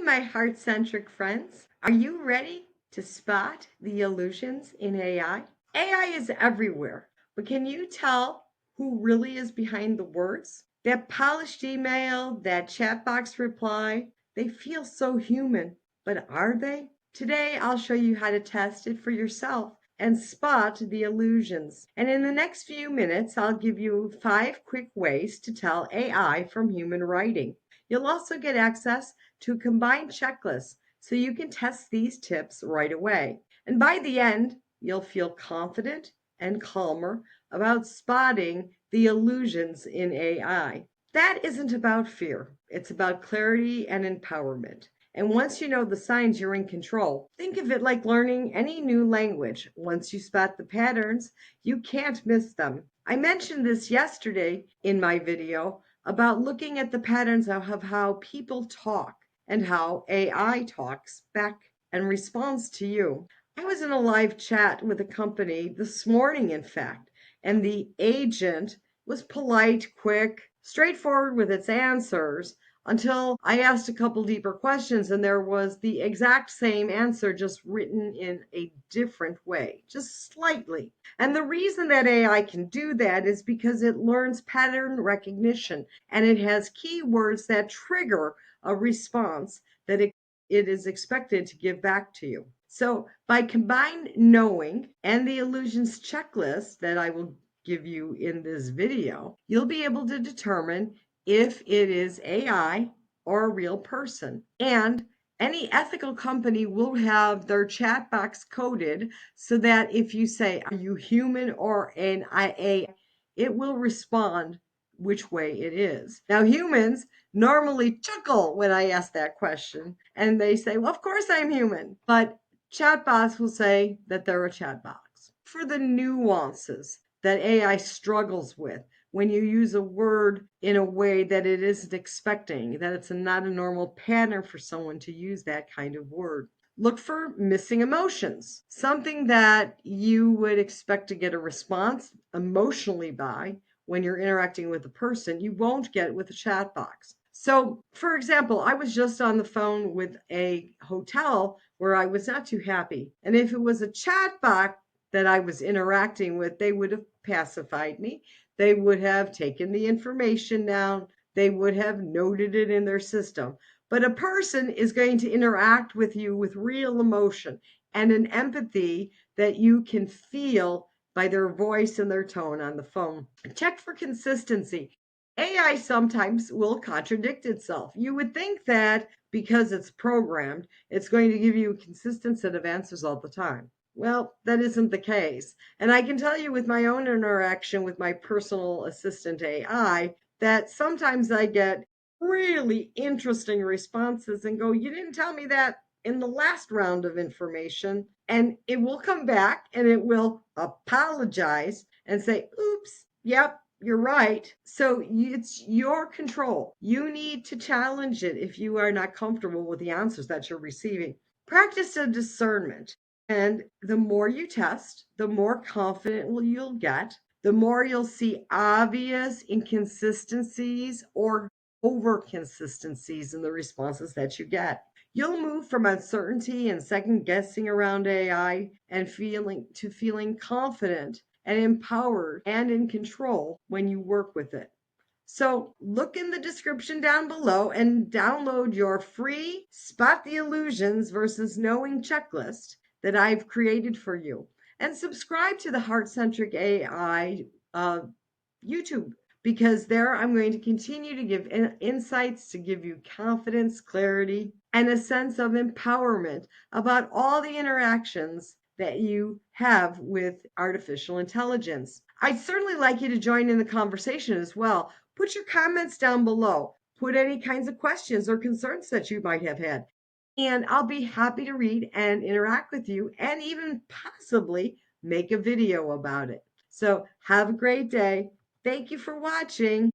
my heart centric friends. Are you ready to spot the illusions in AI? AI is everywhere, but can you tell who really is behind the words? That polished email, that chat box reply, they feel so human, but are they? Today, I'll show you how to test it for yourself and spot the illusions. And in the next few minutes, I'll give you 5 quick ways to tell AI from human writing. You'll also get access to a combined checklist so you can test these tips right away. And by the end, you'll feel confident and calmer about spotting the illusions in AI. That isn't about fear, it's about clarity and empowerment. And once you know the signs, you're in control. Think of it like learning any new language. Once you spot the patterns, you can't miss them. I mentioned this yesterday in my video about looking at the patterns of how people talk and how AI talks back and responds to you. I was in a live chat with a company this morning, in fact, and the agent was polite, quick, straightforward with its answers until I asked a couple deeper questions, and there was the exact same answer, just written in a different way, just slightly. And the reason that AI can do that is because it learns pattern recognition and it has keywords that trigger a response that it is expected to give back to you. So, by combined knowing and the illusions checklist that I will give you in this video, you'll be able to determine if it is AI or a real person. And any ethical company will have their chat box coded so that if you say, "Are you human or an IA?" it will respond which way it is. Now, humans normally chuckle when I ask that question and they say, "Well, of course I'm human." But chatbots will say that they're a chatbox. For the nuances that AI struggles with, when you use a word in a way that it isn't expecting, that it's not a normal pattern for someone to use that kind of word. Look for missing emotions, something that you would expect to get a response emotionally by when you're interacting with a person, you won't get with a chat box. So, for example, I was just on the phone with a hotel where I was not too happy. And if it was a chat box that I was interacting with, they would have pacified me. They would have taken the information down. They would have noted it in their system. But a person is going to interact with you with real emotion and an empathy that you can feel by their voice and their tone on the phone. Check for consistency. AI sometimes will contradict itself. You would think that because it's programmed, it's going to give you a consistent set of answers all the time. Well, that isn't the case. And I can tell you with my own interaction with my personal assistant AI that sometimes I get really interesting responses and go, "You didn't tell me that in the last round of information." And it will come back and it will apologize and say, "Oops, yep, you're right." So it's your control. You need to challenge it if you are not comfortable with the answers that you're receiving. Practice a discernment. And the more you test, the more confident you'll get, the more you'll see obvious inconsistencies or over consistencies in the responses that you get. You'll move from uncertainty and second guessing around AI and feeling confident and empowered and in control when you work with it. So look in the description down below and download your free Spot the Illusions versus Knowing checklist that I've created for you. And subscribe to the Heart Centric AI YouTube, because there I'm going to continue to give insights to give you confidence, clarity, and a sense of empowerment about all the interactions that you have with artificial intelligence. I'd certainly like you to join in the conversation as well. Put your comments down below. Put any kinds of questions or concerns that you might have had. And I'll be happy to read and interact with you and even possibly make a video about it. So have a great day. Thank you for watching.